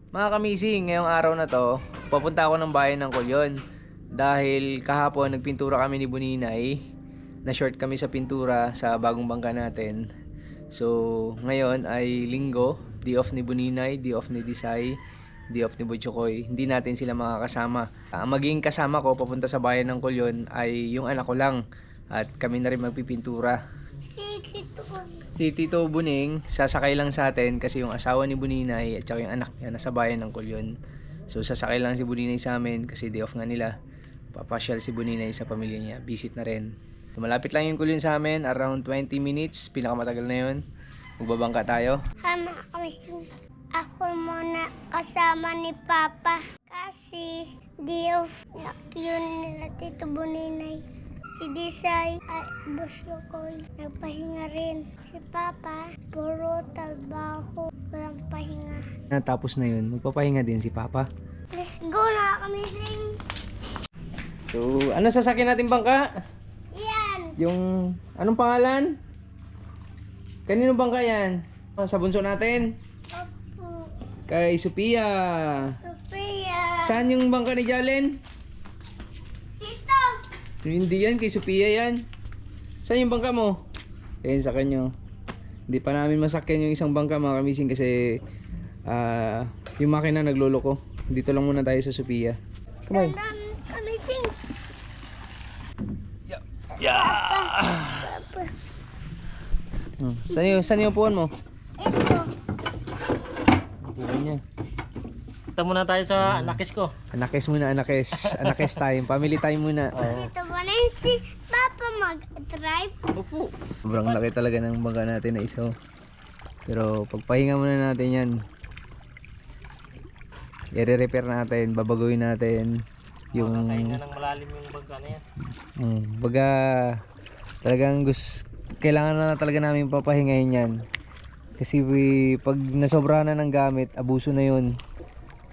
Mga kamising, ngayong araw na to, papunta ako ng bayan ng Colyon. Dahil kahapon nagpintura kami ni Buninay, na short kami sa pintura sa bagong bangka natin. So, ngayon ay linggo, day off ni Buninay, day off ni Disay, day off ni Butchokoy. Hindi natin sila makakasama. Ang magiging kasama ko papunta sa bayan ng Colyon ay yung anak ko lang. At kami na rin magpipintura. Si Tito Buning, sasakay lang sa atin kasi yung asawa ni Buninay at saka yung anak niya nasa bayan ng Colyon. So sasakay lang si Buninay sa amin kasi day off nga nila. Papasyal si Buninay sa pamilya niya, visit na rin. So, malapit lang yung Colyon sa amin, around 20 minutes, pinakamatagal na yun. Magbabangka tayo. Ako muna kasama ni Papa kasi day off na yun nila Tito Buninay. Si Disay at Butchokoy nagpahinga rin. Si Papa, puro trabaho, walang pahinga. Natapos na yun, magpapahinga din si Papa. Let's go na kami sing. So, ano sasakyan natin bangka? Yan! Yung, anong pangalan? Kanino bangka yan? Sa bunso natin? Opo, Kay Sophia. Sophia. Saan yung bangka ni Jalen? Tito! Hindi yan, kay Sophia yan. Saan yung bangka mo? Ayan sa kanyo. Hindi pa namin masakyan yung isang bangka mga kamising kasi yung makina nagloloko. Dito lang muna tayo sa Sophia. Kamay. Dandan kami sing. Papa. Saan yung upuan mo? Ito. Upuan niya. Punta muna tayo sa anakis ko. Anakes muna, anakes. Anakes time. Family time muna. Dito ba na yun si Papa mag-drive? Opo. Sobrang laki talaga ng bangka natin na isa. Pero pagpahinga muna natin yan. I-repair natin, babaguhin natin yung Kakahinga ng malalim yung bangka na yan. baga talagang kailangan na talaga namin papahingahin yan. Kasi pag nasobrahan na ng gamit, abuso na yun.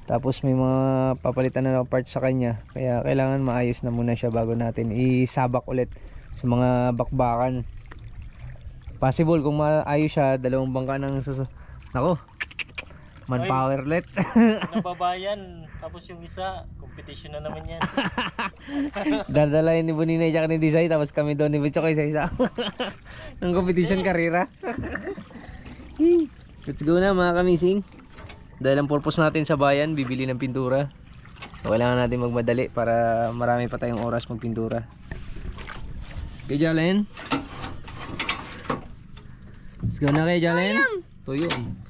Tapos may mga papalitan na parts sa kanya. Kaya kailangan maayos na muna siya bago natin isabak ulit sa mga bakbakan. Possible kung maayos siya, dalawang bangka ng nako, manpower ulit. Nababayan. Tapos yung isa, competition na naman yan. Dadalayin ni Buninay tsaka ni Disay, tapos kami doon ni Butchokoy sa isa. Ng competition karera. Let's go na mga kamising. Dahil ang purpose natin sa bayan, bibili ng pintura. So, kailangan natin magmadali para marami pa tayong oras magpintura. Okay, Jalen? Let's go na kay Jalen. Tuyom.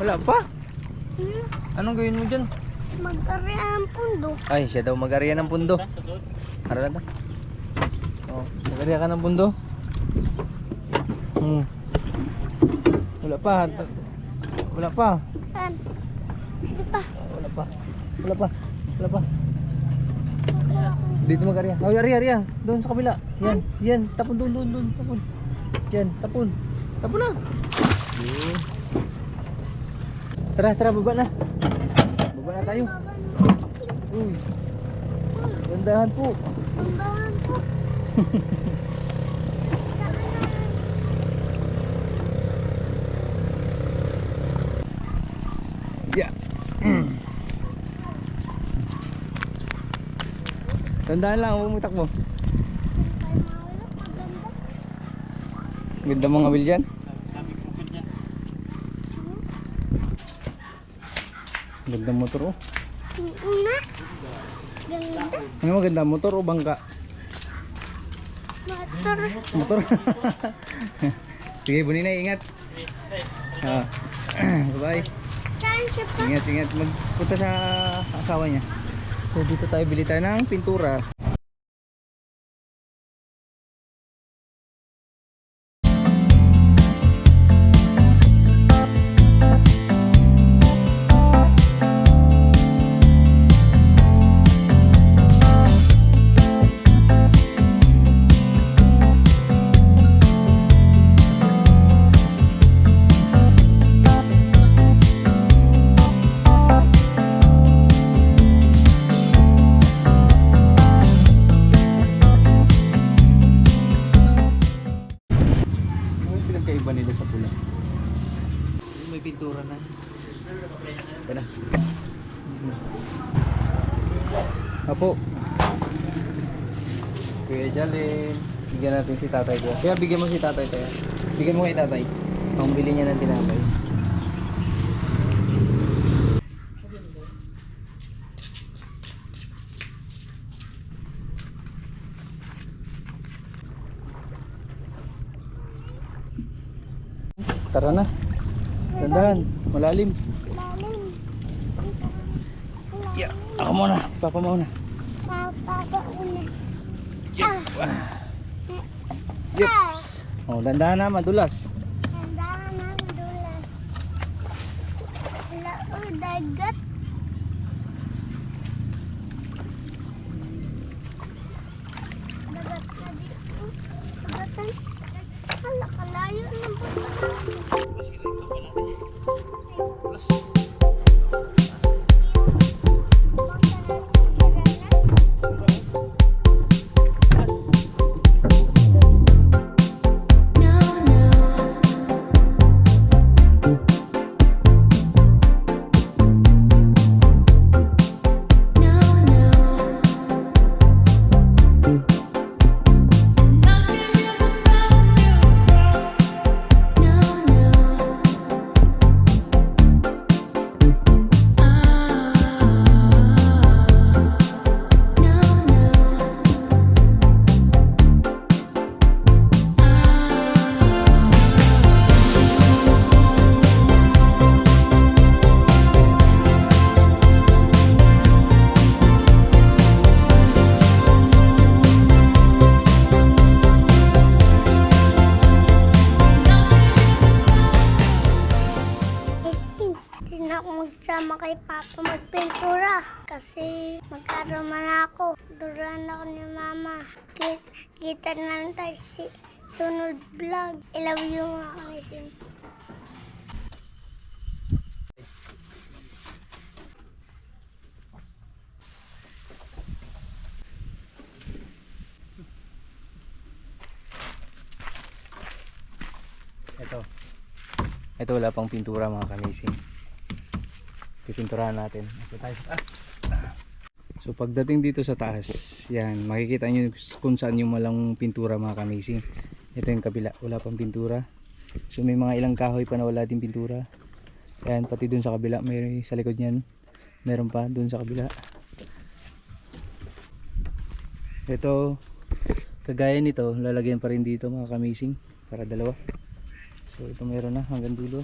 Wala pa? Anong gawin mo dyan? Mag-area ang pundo. Ay, siya daw mag-area ng pundo. Tara na. Oh, mag-area ka ng pundo. Wala pa. Wala pa. Saan? Sige pa. Wala pa. Wala pa. Wala pa. Dito mag-area. Oh, area. Doon sa kabila. Yan. Tapon doon. Tapon. Yan, tapon. Tapon na. Okay. Tara, baba na. Baba na tayo. Uy. Gandahan po. Pambahan po. Saan na? Yeah. Tandaan lang, huwag mo takbo. Ganda mga wil dyan. Dami kong food dyan. Ganda motor oh. Una. Ganda. Ano maganda, motor o bangka? Motor. Motor. Sige, Bunina, ingat. Ah. Bye-bye. Saan siya pa? Ingat, ingat. Magpunta sa asawa niya. So, dito tayo bili tayo ng pintura. Ano yung pinagkaiba nila sa pula? May pintura na. Ito na. Apo. Kuya Jalin. Bigyan natin si tatay ko. Kaya bigyan mo si tatay tayo. Bigyan mo kay tatay. Pambili niya ng tinapay. Tara na. Dandahan. Malalim. Lalim. Yeah. Ako muna. Papa muna. Papa una. Yups. Oh, dandahan na. Madulas. Tandaan na madulas. Lao, dagat. Dagat na dito. Dagatan. Hala, kalayo ng punta. Hindi na ako magsama kay Papa magpintura kasi mag-araw man ako. Duran ako ni Mama. Kita na lang tayo si sunod vlog. I love you mga kamisin. Ito wala pang pintura mga kamising. Pipinturahan natin. Ito tayo sa taas. So pagdating dito sa taas, yan, makikita nyo kung saan yung malang pintura mga kamising. Ito yung kabila, wala pang pintura. So may mga ilang kahoy pa na wala din pintura. Yan, pati dun sa kabila, may sa likod nyan. Meron pa dun sa kabila. Ito, kagaya nito, lalagyan pa rin dito mga kamising. Para dalawa. So ito meron na hanggang dulo.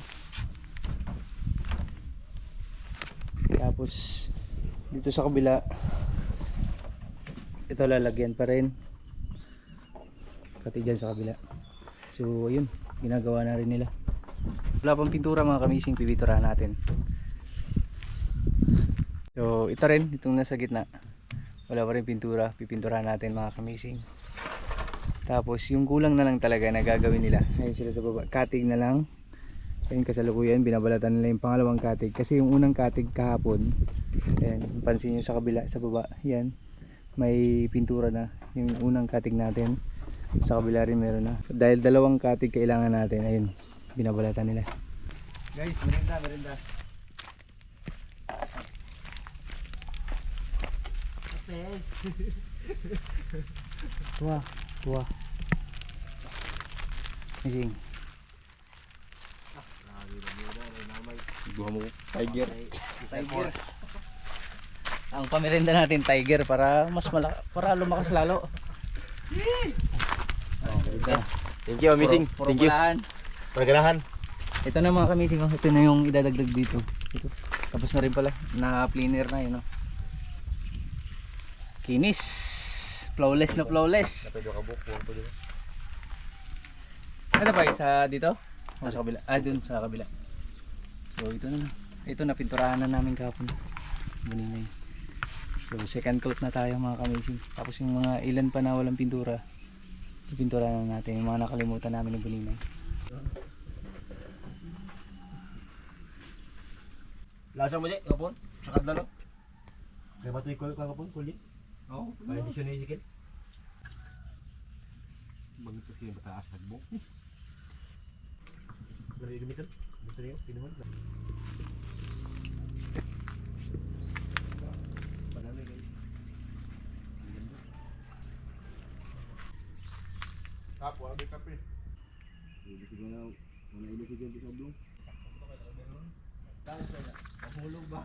Tapos dito sa kabila ito lalagyan pa rin. Pati dyan sa kabila. So ayun, ginagawa na rin nila. Wala pang pintura mga kamising, pipinturahan natin. So ito rin, itong nasa gitna. Wala pa rin pintura, pipinturahan natin mga kamising. Tapos yung kulang na lang talaga na gagawin nila. Ayun sila sa baba. Cutting na lang. Ayun kasalukuyan. Binabalatan nila yung pangalawang cutting. Kasi yung unang cutting kahapon. Ayan. Pansin nyo sa kabila, sa baba. Yan. May pintura na. Yung unang cutting natin. Sa kabila rin meron na. Dahil dalawang cutting kailangan natin. Ayun. Binabalatan nila. Guys, merinda, merinda. Tuwa. Tuwa. Amazing. Tiger. Tiger. Ang pamerenda natin tiger para mas para lumakas lalo. Oh, ganda. Thank you, amazing. Puro Thank you. bulahan. Paganahan. Ito na mga kamising, oh. Ito na yung idadagdag dito. Ito. Tapos na rin pala. Na-planer na yun. Oh. Kinis. Flawless na flawless. Napay ka buko po dito. Ano pa sa dito? O sa kabila? Ah, dun sa kabila. So ito na. Ito na pinturahan na namin kahapon. Buninay. So second coat na tayo mga kamising. Tapos yung mga ilan pa na walang pintura, pinturahan na natin yung mga nakalimutan namin ng buninay. Lasa mo di, kapon. Sakat na no. Kaya ba ito yung kapon, kulit? Oo. Kaya di siya naisikil. Bangit kasi yung bataas nagbo. Dari gamitan. Betul ya, pinuhan. Padami guys. Kapwa, ada kape. Hindi siguro na ilo siguro sa blue. Kaya sa mahulog ba?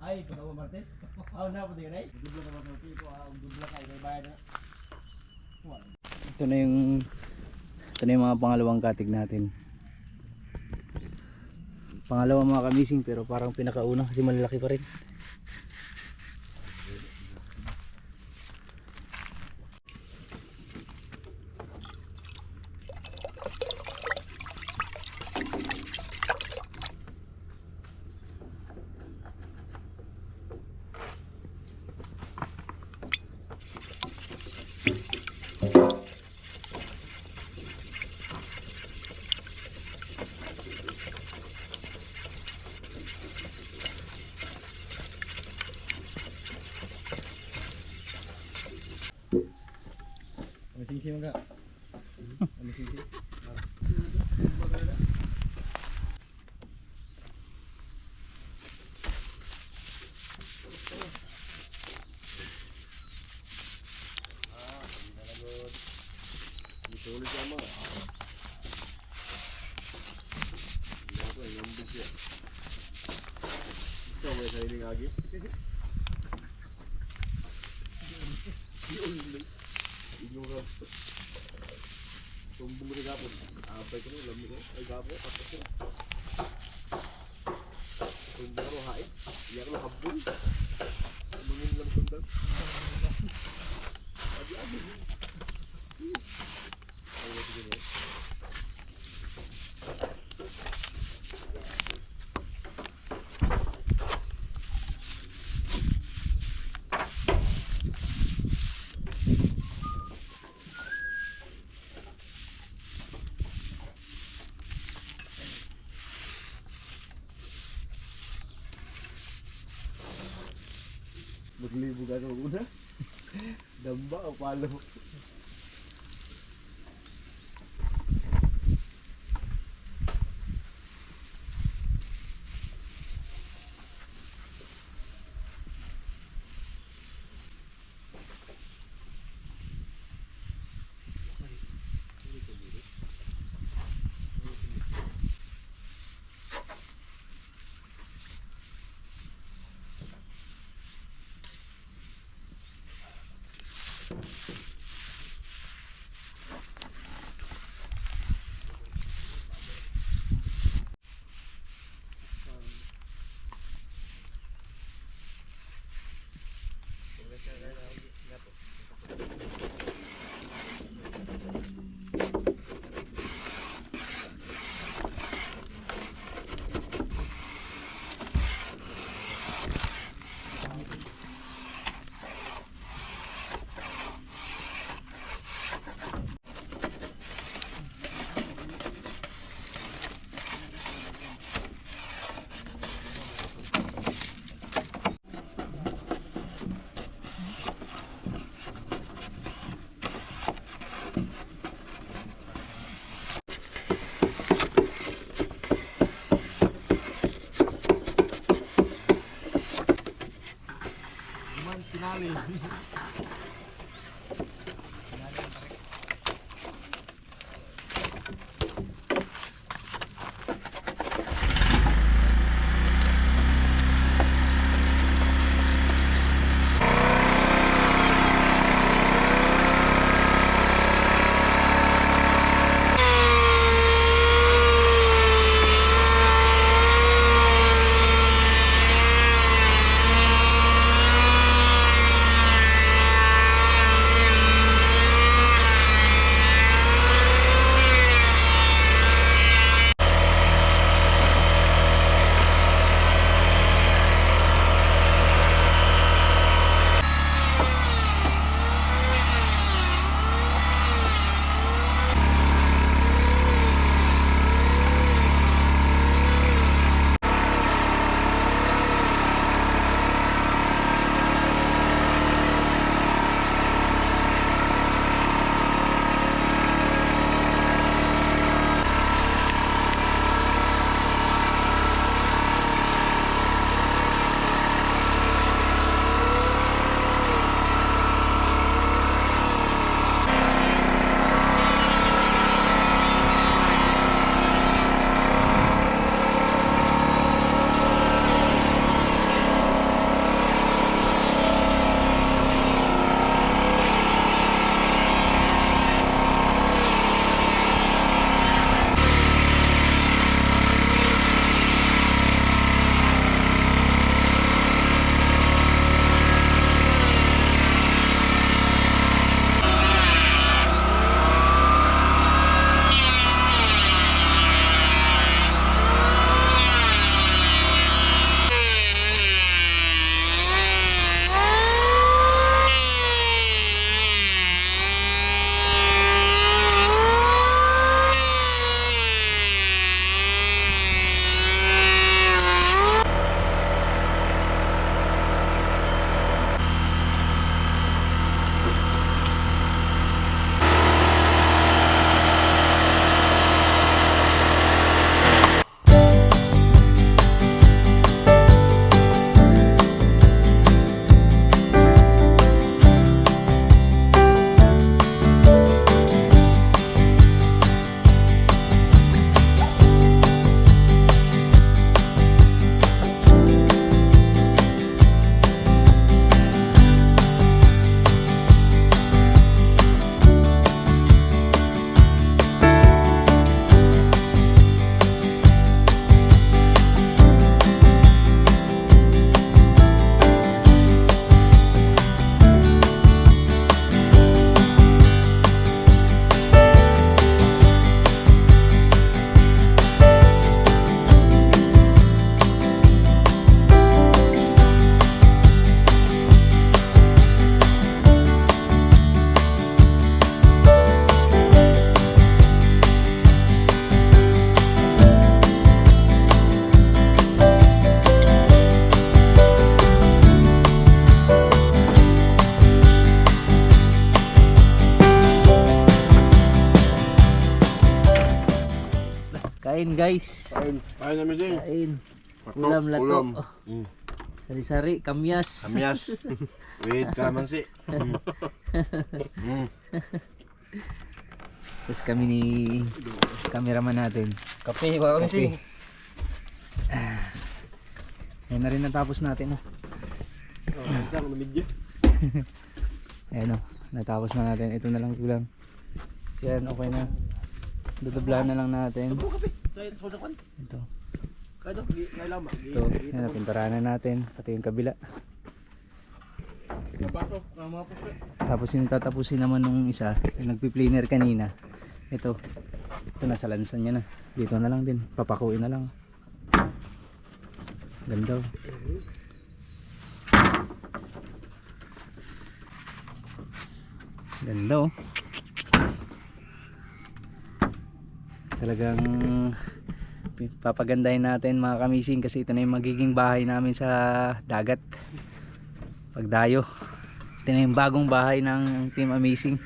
Ay, padawa Martes. Aw na po tingay. Dubla na ba ko ang dubla kay bayad na. Ito na yung mga pangalawang katig natin. Pangalawa mga kamising pero parang pinakauna kasi malalaki pa rin. Masisi mga. Masisi. Ditulis sama. Apa yang ngambil dia? Bisa boleh saya ini lagi. Inyo ka. Tumbong mo rin kapon. Abay ko na, lamig ko. Ay gapo, tapos ko. Tumbong ko, hain. Iyak ko, habol. Tumungin lang sundang. Adi-adi. Ay, ito gini. Maglibo ka sa una. Damba o palo. Kain guys. Kain namin din. Kain. Ulam lato. Ulam. Oh, sari-sari, kamyas. Kamyas. With kalamansi. Tapos kami ni cameraman natin. Kape, mga kamising. Ayan na rin natapos natin. Oh. Ayan o, natapos na natin. Ito na lang kulang. Yan, okay na. Dudublaan na lang natin. Ito. Ito, yan, napinturahan na natin. Pati yung kabila. Tapos yung tatapusin naman nung isa, yung nagpi-planer kanina. Ito nasa lansan niya na. Dito na lang din, papakuin na lang. Ganda oh. Ganda oh. Talagang papagandahin natin mga kamising kasi ito na yung magiging bahay namin sa dagat pagdayo. Ito na yung bagong bahay ng Team Amazing.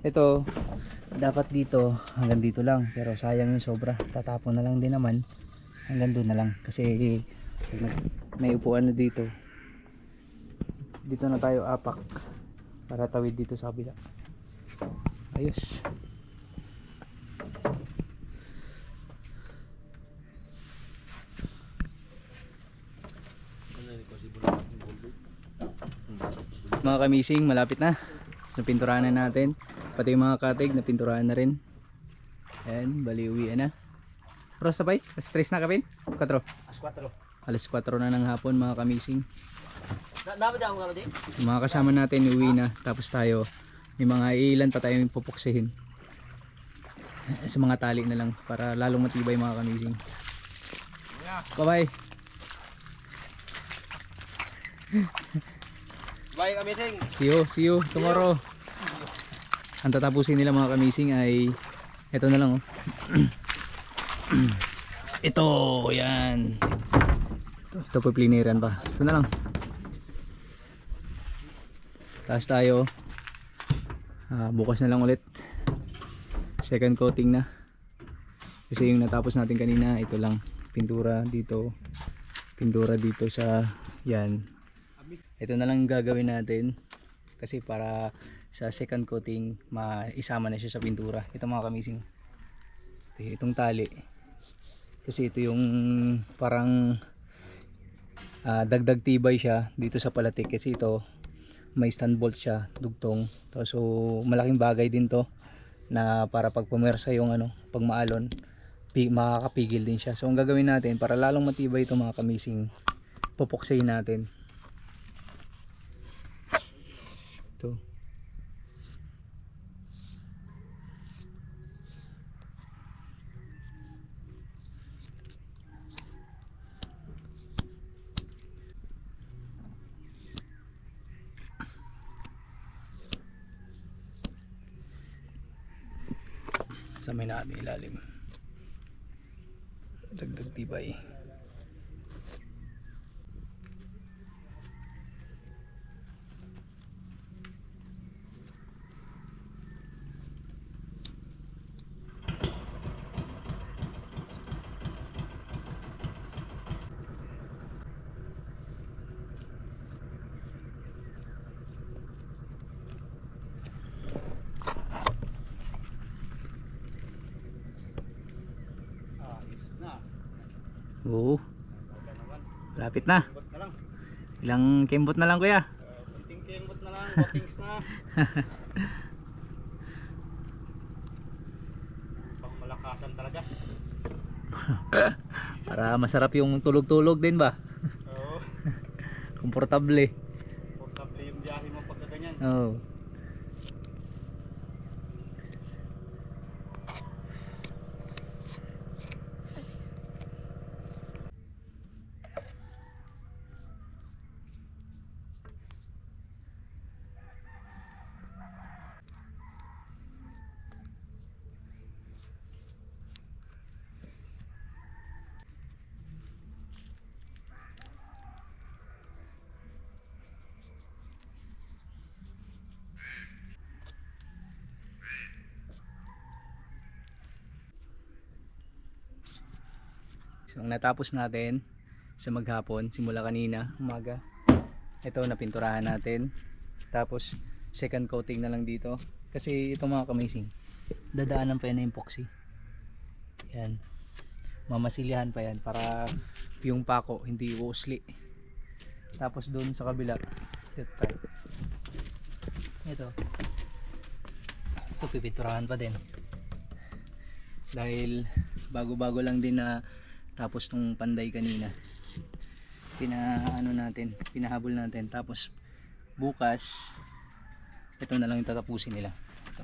Ito dapat dito hanggang dito lang pero sayang yung sobra, tatapon na lang din naman hanggang doon na lang kasi may upuan na dito na tayo apak para tawid dito sa kabila. Ayos. Mga kamising, malapit na. Napinturahan na natin. Pati yung mga katig, napinturahan na rin. Ayan, bali uwi na. Oras na ba? Alas 3 na kapin? 4. Alas 4 na ng hapon mga kamising. Yung mga kasama natin uwi na. Tapos tayo, may mga ilan pa tayong pupuksihin. Sa mga tali na lang para lalong matibay mga kamising. Bye bye. Bye kamising. See you tomorrow. Ang tatapusin nila mga kamising ay ito na lang oh. Ito, yan. Ito po pliniran pa. Ito na lang. Tapos tayo bukas na lang ulit. Second coating na. Kasi yung natapos natin kanina, ito lang. Pintura dito. Pintura dito sa yan. Ito na lang gagawin natin. Kasi para sa second coating maisama na siya sa pintura. Ito mga kamising, itong tali kasi ito yung parang dagdag tibay siya dito sa palatik kasi ito may stand bolt siya dugtong. So malaking bagay din to na para pag pumersa yung pag maalon makakapigil din siya. So ang gagawin natin para lalong matibay ito mga kamising, pupuksayin natin ito. Sa may natin ilalim, dagdag tibay. Oo. Lapit na. Ilang kembot na lang kuya? Kunting kembot na lang, coatings na. Pang malakasan talaga. Para masarap yung tulog-tulog din ba? Oo. Komportable. Portable yung biyahe mo pagka ganyan. Oo. So ang natapos natin sa maghapon, simula kanina, umaga. Ito napinturahan natin. Tapos second coating na lang dito. Kasi ito mga kamising, dadaanan pa yan ng epoxy. Yan. Mamasilihan pa yan para yung pako hindi uusli. Tapos doon sa kabila, ito pipinturahan pa din. Dahil bago-bago lang din na tapos nung panday kanina. Pinahabol natin. Tapos bukas ito na lang yung tatapusin nila. Ito.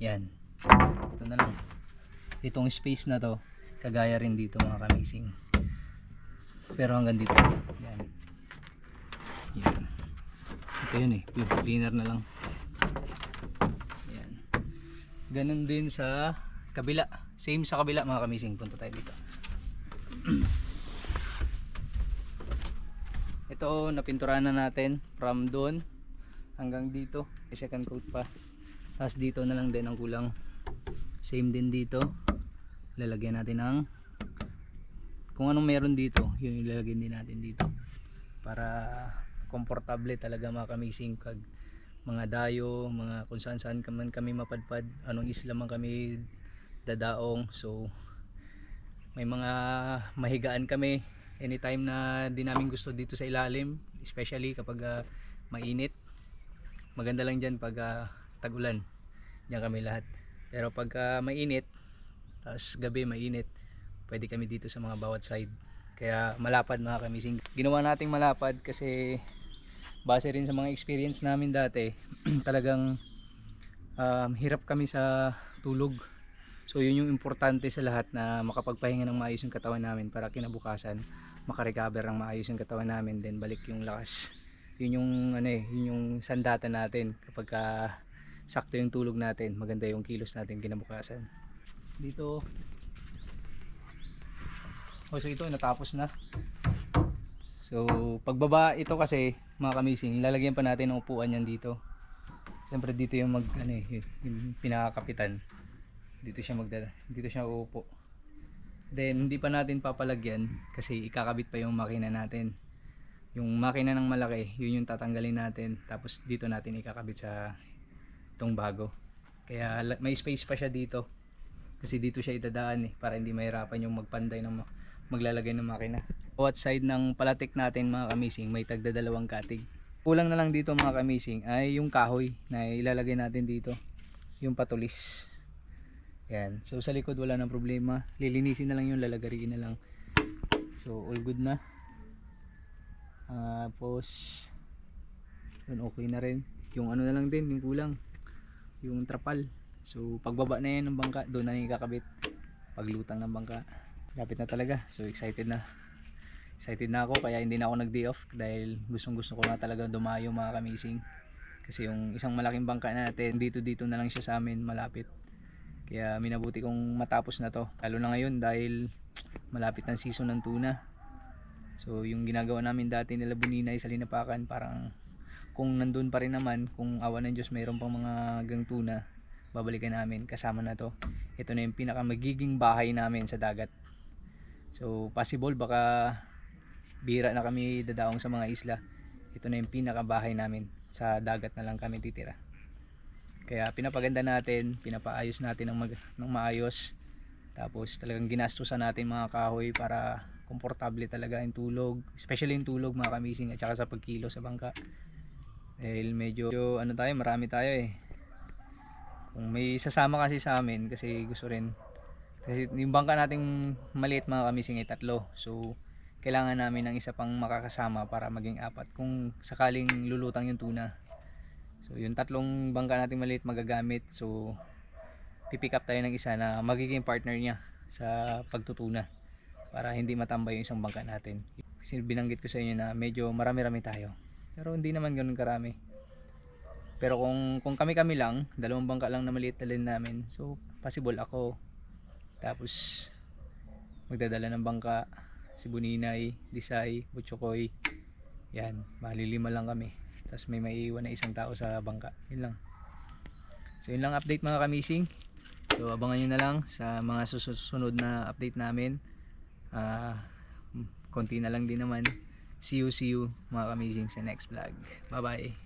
Yan. Ito na lang. Itong space na to, kagaya rin dito mga kamising. Pero hanggang dito. Yan. Yan. Ito yun eh. Yung cleaner na lang. Yan. Ganun din sa kabila. Same sa kabila mga kamising. Punta tayo dito. Ito napinturahan na natin from doon hanggang dito. May second coat pa. Tapos dito na lang din ang kulang. Same din dito. Lalagyan natin ng kung anong meron dito, yun yung lalagyan din natin dito. Para komportable talaga mga kamising pag mga dayo, mga kung saan saan man kami mapadpad, anong isla man kami dadaong. So may mga mahigaan kami anytime na di namin gusto dito sa ilalim, especially kapag mainit. Maganda lang dyan pag tag-ulan, dyan kami lahat. Pero pag mainit, tapos gabi mainit, pwede kami dito sa mga bawat side. Kaya malapad mga kamising. Ginawa nating malapad kasi base rin sa mga experience namin dati, talagang hirap kami sa tulog. So yun yung importante sa lahat, na makapagpahinga ng maayos yung katawan namin para kinabukasan makarecover ng maayos yung katawan namin, then balik yung lakas. Yun yung yun yung sandata natin kapag sakto yung tulog natin, maganda yung kilos natin kinabukasan. Dito so ito natapos na. So pagbaba ito kasi mga kamising, lalagyan pa natin ng upuan yan dito. Siyempre dito yung yung pinakakapitan. Dito siya uupo. Then hindi pa natin papalagyan kasi ikakabit pa yung makina natin. Yung makina ng malaki, yun yung tatanggalin natin, tapos dito natin ikakabit sa itong bago. Kaya may space pa siya dito. Kasi dito siya itadaan para hindi mahirapan yung magpanday ng maglalagay ng makina. Bawat side ng palatik natin mga kamising may tagdadalawang katig. Kulang na lang dito mga kamising ay yung kahoy na ilalagay natin dito, yung patulis. Yan. So sa likod wala nang problema, lilinisin na lang yung lalagariin na lang. So all good na. Tapos yun, okay na rin. Yung na lang din yung kulang, yung trapal. So pagbaba na yan ng bangka, doon na yung kakabit. Paglutang ng bangka, lapit na talaga. So excited na ako, kaya hindi na ako nag day off dahil gustong gusto ko na talaga dumayo mga kamising. Kasi yung isang malaking bangka natin dito na lang siya sa amin, malapit. Kaya minabuti kong matapos na to, lalo na ngayon dahil malapit ng season ng tuna. So yung ginagawa namin dati nila Buninay sa Linapakan, parang kung nandun pa rin naman, kung awa ng Diyos mayroon pang mga gang tuna, babalikan namin kasama na to. Ito na yung pinaka magiging bahay namin sa dagat. So possible baka bira na kami dadaong sa mga isla, ito na yung pinaka bahay namin, sa dagat na lang kami titira. Kaya pinapaganda natin, pinapaayos natin ng maayos. Tapos talagang ginastusan natin mga kahoy para komportable talaga yung tulog, especially yung tulog mga kamising, at saka sa pagkilo sa bangka. Dahil medyo marami tayo eh. Kung may sasama kasi sa amin, kasi gusto rin, kasi yung bangka nating maliit mga kamising ay 3. So kailangan namin ng isa pang makakasama para maging 4 kung sakaling lulutang yung tuna. So yung 3 bangka nating maliit magagamit. So pipick up tayo ng isa na magiging partner niya sa pagtutuna para hindi matambay yung isang bangka natin. Kasi binanggit ko sa inyo na medyo marami-rami tayo, pero hindi naman ganoon karami. Pero kung kami-kami lang, 2 bangka lang na maliit dalhin namin, so possible ako, tapos magdadala ng bangka si Buninay, Disay, Butchokoy, yan, malilima lang kami. Tapos may maiiwan na isang tao sa bangka, yun lang. So yun lang update mga kamising. So abangan nyo na lang sa mga susunod na update namin. Konti na lang din naman. See you mga amazing sa next vlog. Bye bye.